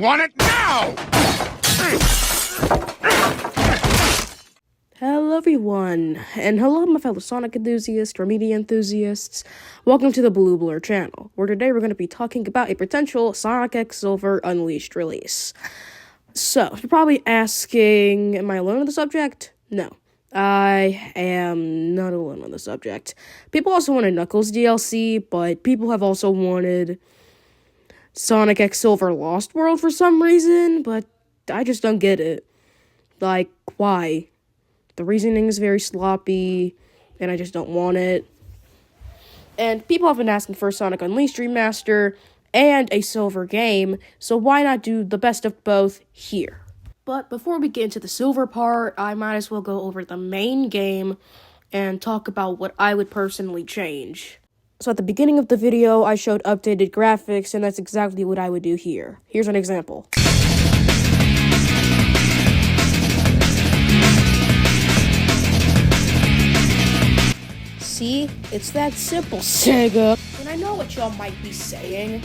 want it now! Hello everyone, and hello my fellow Sonic enthusiasts or media enthusiasts. Welcome to the Blue Blur channel, where today we're going to be talking about a potential Sonic X Silver Unleashed release. So, you're probably asking, am I alone on the subject? No, I am not alone on the subject. People also wanted Knuckles DLC, but people have also wanted Sonic X Silver Lost World for some reason, but I just don't get it. Like, why? The reasoning is very sloppy, and I just don't want it. And people have been asking for a Sonic Unleashed remaster and a Silver game, so why not do the best of both here? But before we get into the Silver part, I might as well go over the main game and talk about what I would personally change. So at the beginning of the video, I showed updated graphics, and that's exactly what I would do here. Here's an example. See? It's that simple, Sega. And I know what y'all might be saying,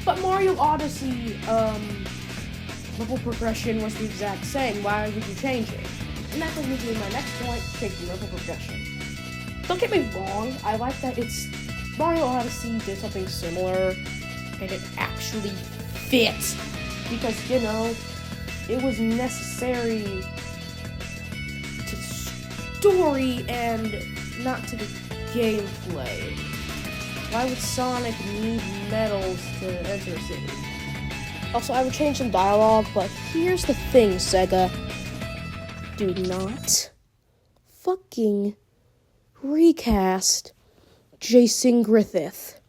but Mario Odyssey, level progression was the exact same. Why would you change it? And that brings me to my next point, taking level progression. Don't get me wrong, I like that Mario Odyssey did something similar, and it actually fit. Because, you know, it was necessary to the story and not to the gameplay. Why would Sonic need medals to enter a city? Also, I would change some dialogue, but here's the thing, Sega. Do not fucking recast Jason Griffith.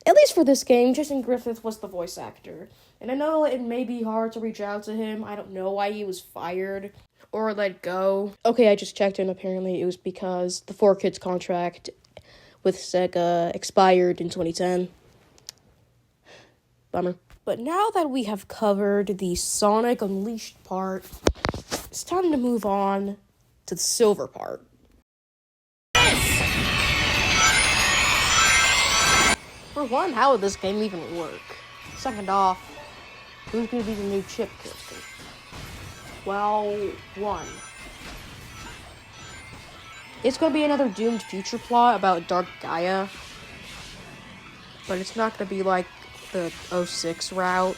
At least for this game, Jason Griffith was the voice actor. And I know it may be hard to reach out to him. I don't know why he was fired or let go. Okay, I just checked, and apparently it was because the 4Kids contract with Sega expired in 2010. Bummer. But now that we have covered the Sonic Unleashed part, it's time to move on to the Silver part. For one, how would this game even work? Second off, who's going to be the new Chip character? Well, one. It's going to be another doomed future plot about Dark Gaia. But it's not going to be like the 06 route.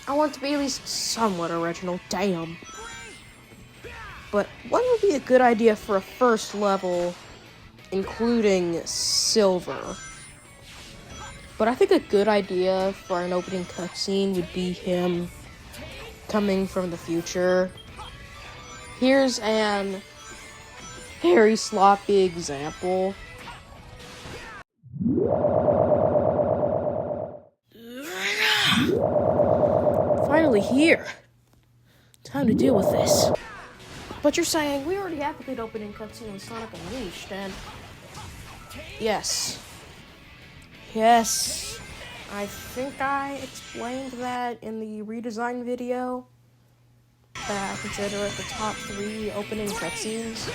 I want it to be at least somewhat original, damn. But what would be a good idea for a first level, including Silver? But I think a good idea for an opening cutscene would be him coming from the future. Here's an very sloppy example. Finally here. Time to deal with this. But you're saying, we already have a good opening cutscene in Sonic Unleashed, and Yes, I think I explained that in the redesign video, that I consider it the top 3 opening cutscenes.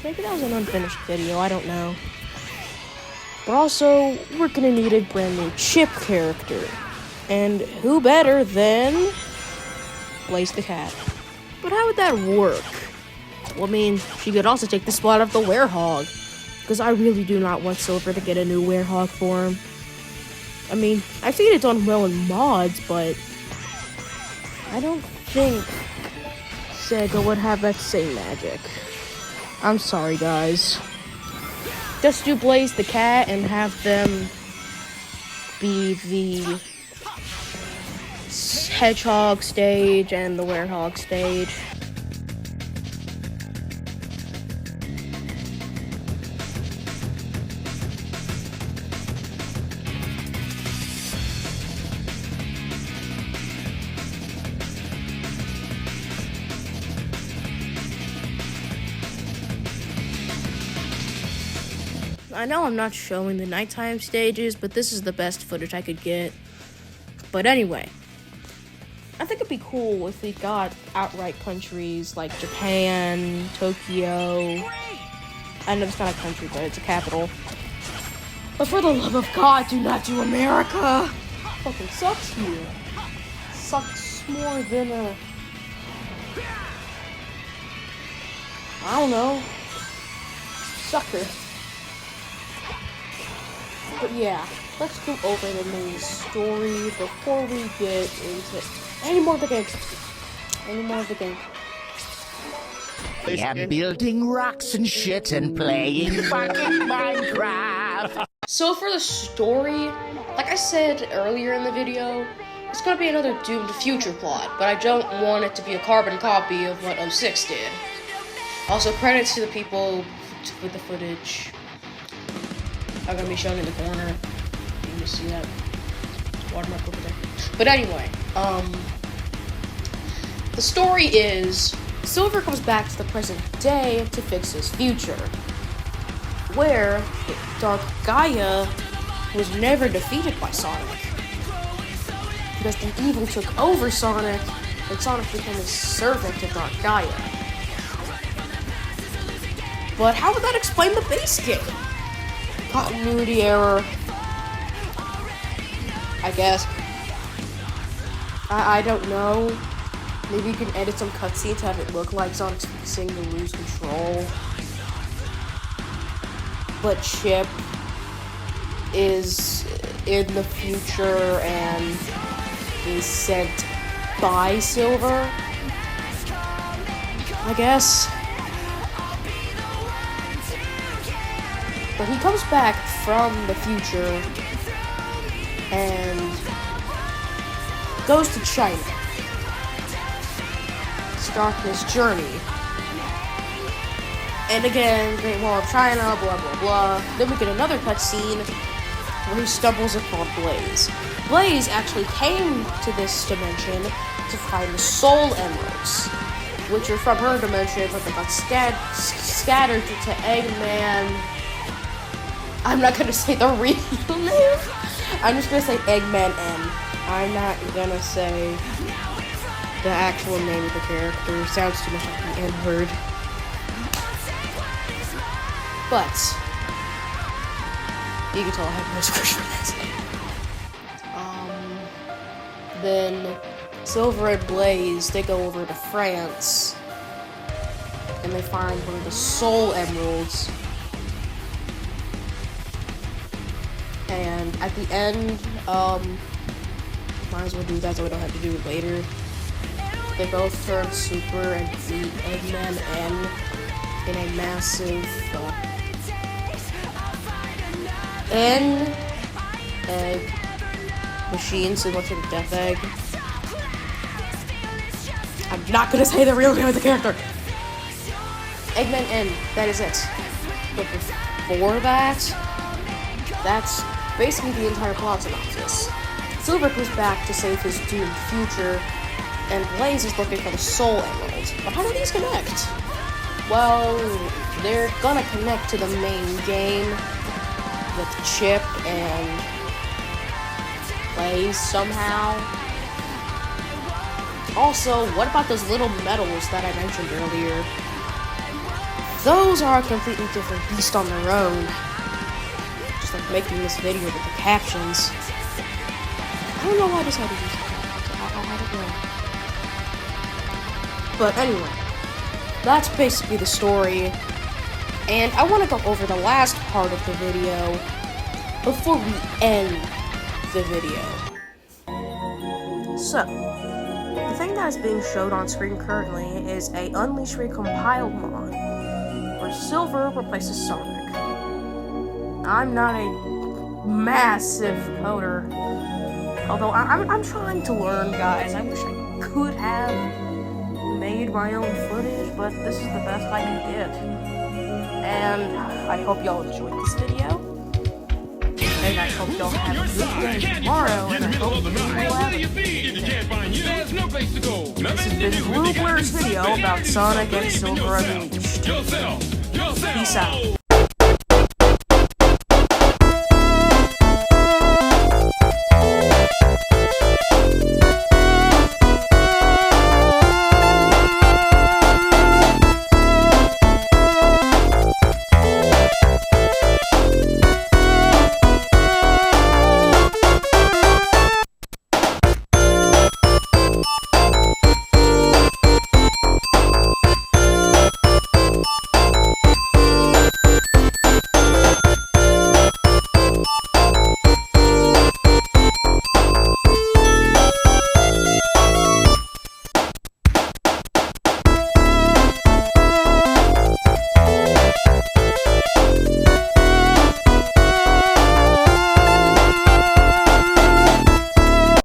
Maybe that was an unfinished video, I don't know. But also, we're gonna need a brand new Chip character. And who better than Blaze the Cat? But how would that work? Well, I mean, she could also take the spot of the Werehog. Because I really do not want Silver to get a new Werehog form. I mean, I've seen it done well in mods, but I don't think Sega would have that same magic. I'm sorry, guys. Just do Blaze the Cat and have them be the Hedgehog stage and the Werehog stage. I know I'm not showing the nighttime stages, but this is the best footage I could get. But anyway, I think it'd be cool if we got outright countries like Japan, Tokyo. I know it's not a country, but it's a capital. But for the love of God, do not do America! fucking sucks here. Sucks more than I don't know, sucker. But yeah, let's go over the main story before we get into any more of the game. Yeah, building rocks and shit and playing fucking Minecraft. So for the story, like I said earlier in the video, it's gonna be another Doomed Future plot, but I don't want it to be a carbon copy of what 06 did. Also, credits to the people with the footage are gonna be shown in the corner. You can just see that watermark over there. But anyway, the story is Silver comes back to the present day to fix his future, where Dark Gaia was never defeated by Sonic, because the evil took over Sonic, and Sonic became a servant to Dark Gaia. But how would that explain the base game? Continuity error, I guess. I don't know. Maybe you can edit some cutscenes to have it look like Sonic's fixing to lose control. But Chip is in the future and is sent by Silver, I guess. But he comes back from the future and goes to China to start his journey. And again, Great Wall of China, blah blah blah. Then we get another cutscene where he stumbles upon Blaze. Blaze actually came to this dimension to find the Soul Emeralds, which are from her dimension, but they got scattered to Eggman. I'm not gonna say the real name. I'm just gonna say Eggman N. I'm not gonna say the actual name of the character. It sounds too much like the N-word. But you can tell I have no script for this. Then Silver and Blaze, they go over to France and they find one of the Soul Emeralds. And at the end, might as well do that so we don't have to do it later. They both turn super and beat Eggman N in a massive egg machine similar to the Death Egg. I'm not gonna say the real name of the character. Eggman N, that is it. But before that, that's basically the entire plot synopsis. Silver goes back to save his doomed future, and Blaze is looking for the Soul Emerald. But how do these connect? Well, they're gonna connect to the main game with Chip and Blaze somehow. Also, what about those little medals that I mentioned earlier? Those are a completely different beast on their own. Just like making this video with the captions. I don't know why I decided to use the captions. I don't know. But anyway, that's basically the story. And I want to go over the last part of the video before we end the video. So, the thing that is being showed on screen currently is a Unleash Recompiled mod where Silver replaces Sonic. I'm not a massive coder, although I'm trying to learn, guys. I wish I could have made my own footage, but this is the best I can get. And I hope y'all enjoyed this video. And I hope y'all have a good day tomorrow. And I hope you will have a good day. This has been Blue Blair's video about Sonic and Silver Unleashed. Peace out.